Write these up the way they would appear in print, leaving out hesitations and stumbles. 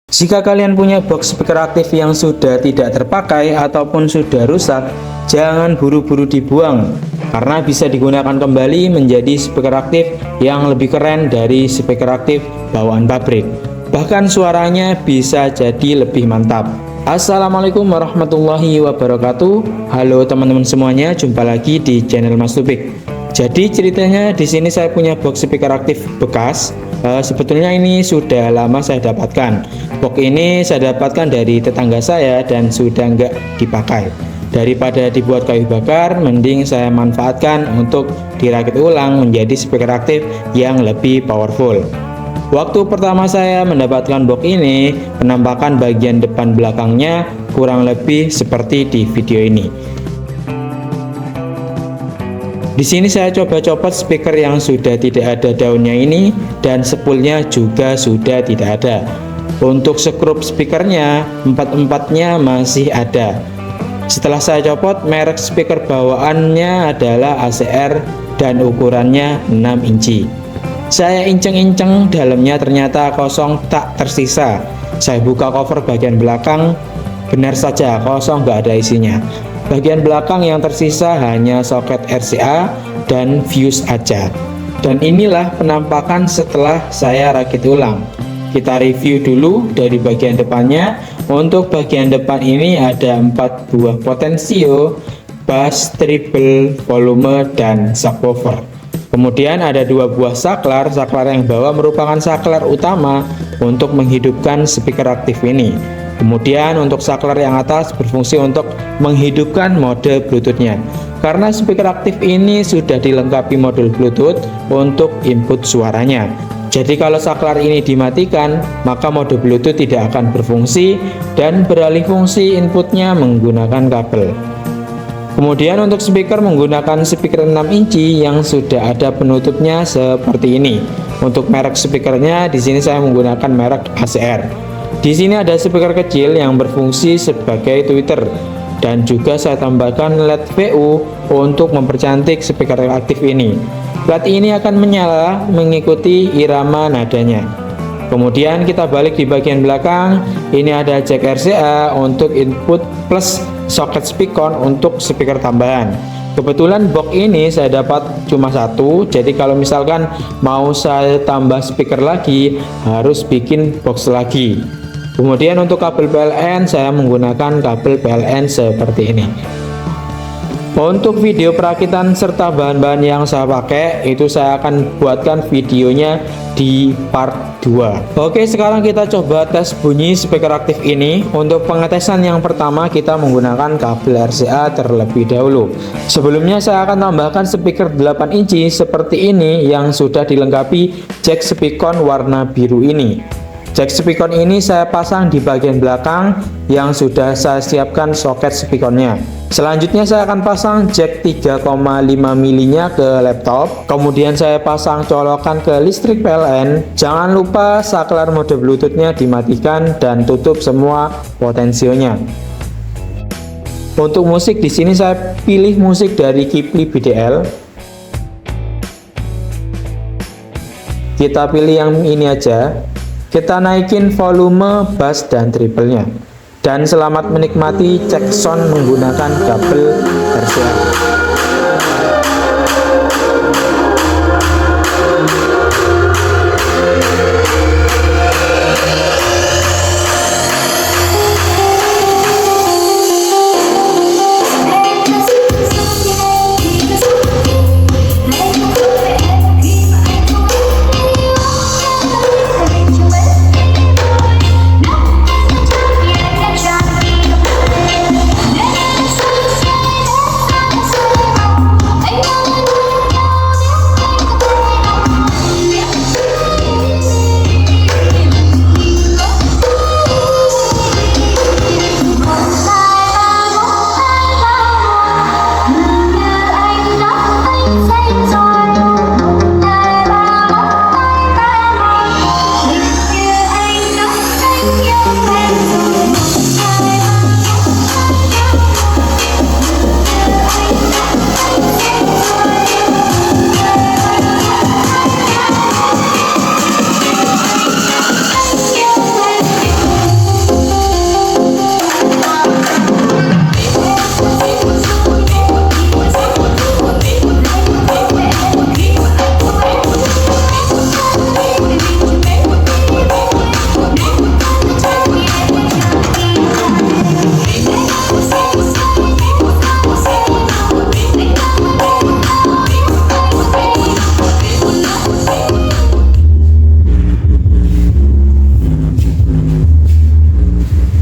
Jika kalian punya box speaker aktif yang sudah tidak terpakai ataupun sudah rusak, jangan buru-buru dibuang, karena bisa digunakan kembali menjadi speaker aktif yang lebih keren dari speaker aktif bawaan pabrik. Bahkan suaranya bisa jadi lebih mantap. Assalamualaikum warahmatullahi wabarakatuh. Halo teman-teman semuanya, jumpa lagi di channel Mas Tupik. Jadi ceritanya di sini saya punya box speaker aktif bekas. Sebetulnya ini sudah lama saya dapatkan. Box ini saya dapatkan dari tetangga saya dan sudah nggak dipakai. Daripada dibuat kayu bakar, mending saya manfaatkan untuk dirakit ulang menjadi speaker aktif yang lebih powerful. Waktu pertama saya mendapatkan box ini, penampakan bagian depan belakangnya kurang lebih seperti di video ini. Di sini saya coba copot speaker yang sudah tidak ada daunnya ini, dan spoolnya juga sudah tidak ada. Untuk skrup speakernya, empat-empatnya masih ada. Setelah saya copot, merek speaker bawaannya adalah ACR dan ukurannya 6 inci. Saya inceng-inceng, dalamnya ternyata kosong, tak tersisa. Saya buka cover bagian belakang, benar saja kosong, nggak ada isinya. Bagian belakang yang tersisa hanya soket RCA dan fuse aja. Dan inilah penampakan setelah saya rakit ulang. Kita review dulu dari bagian depannya. Untuk bagian depan ini ada 4 buah potensio, bass, treble, volume, dan subwoofer. Kemudian ada 2 buah saklar. Saklar yang bawah merupakan saklar utama untuk menghidupkan speaker aktif ini. Kemudian untuk saklar yang atas berfungsi untuk menghidupkan mode Bluetooth-nya. Karena speaker aktif ini sudah dilengkapi modul Bluetooth untuk input suaranya. Jadi kalau saklar ini dimatikan, maka mode Bluetooth tidak akan berfungsi dan beralih fungsi inputnya menggunakan kabel. Kemudian untuk speaker menggunakan speaker 6 inci yang sudah ada penutupnya seperti ini. Untuk merek speakernya di sini saya menggunakan merek ACR. Di sini ada speaker kecil yang berfungsi sebagai tweeter, dan juga saya tambahkan LED VU untuk mempercantik speaker aktif ini. LED ini akan menyala mengikuti irama nadanya. Kemudian kita balik di bagian belakang. Ini ada jack RCA untuk input plus soket speaker untuk speaker tambahan. Kebetulan box ini saya dapat cuma satu, jadi kalau misalkan mau saya tambah speaker lagi harus bikin box lagi. Kemudian untuk kabel PLN saya menggunakan kabel PLN seperti ini. Untuk video perakitan serta bahan-bahan yang saya pakai itu saya akan buatkan videonya di part 2. Oke, sekarang kita coba tes bunyi speaker aktif ini. Untuk pengetesan yang pertama kita menggunakan kabel RCA terlebih dahulu. Sebelumnya saya akan tambahkan speaker 8 inci seperti ini yang sudah dilengkapi jack speaker warna biru ini. Jack speaker ini saya pasang di bagian belakang yang sudah saya siapkan soket speakernya. Selanjutnya saya akan pasang jack 3,5 mm nya ke laptop. Kemudian saya pasang colokan ke listrik PLN. Jangan lupa saklar mode Bluetooth-nya dimatikan dan tutup semua potensionya. Untuk musik di sini saya pilih musik dari Kipli BDL. Kita pilih yang ini aja. Kita naikin volume, bass, dan treble-nya. Dan selamat menikmati cek sound menggunakan kabel RCA.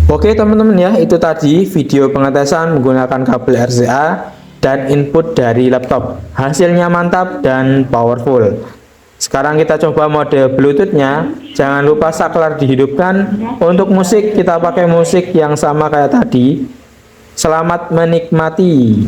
Oke teman-teman ya, itu tadi video pengetesan menggunakan kabel RCA dan input dari laptop. Hasilnya mantap dan powerful. Sekarang kita coba mode Bluetooth-nya. Jangan lupa saklar dihidupkan. Untuk musik kita pakai musik yang sama kayak tadi. Selamat menikmati.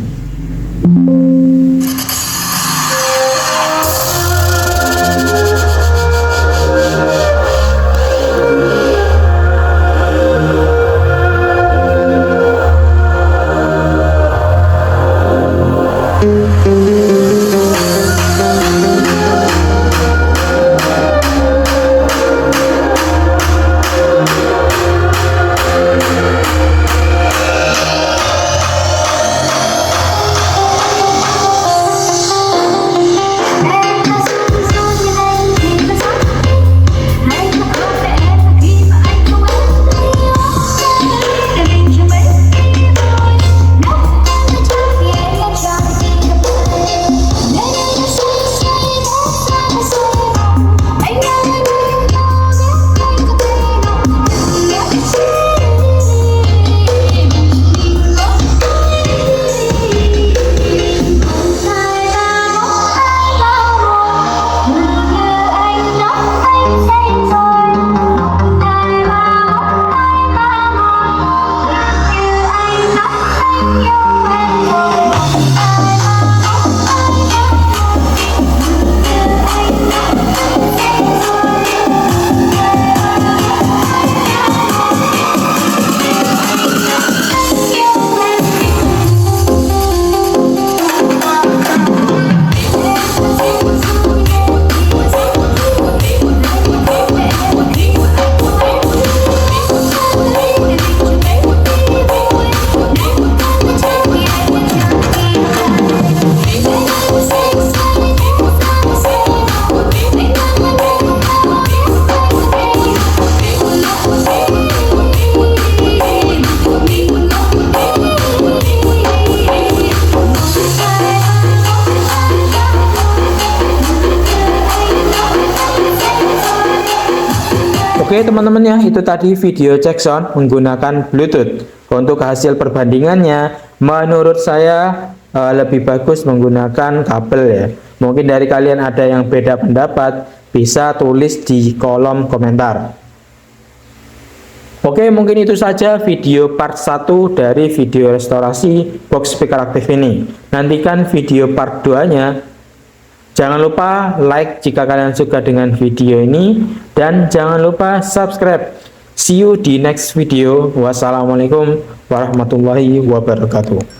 Oke teman-teman ya, itu tadi video cek sound menggunakan Bluetooth. Untuk hasil perbandingannya, menurut saya lebih bagus menggunakan kabel ya. Mungkin dari kalian ada yang beda pendapat, bisa tulis di kolom komentar. Oke, mungkin itu saja video part 1 dari video restorasi box speaker aktif ini. Nantikan video part 2-nya. Jangan lupa like jika kalian suka dengan video ini, dan jangan lupa subscribe. See you di next video. Wassalamualaikum warahmatullahi wabarakatuh.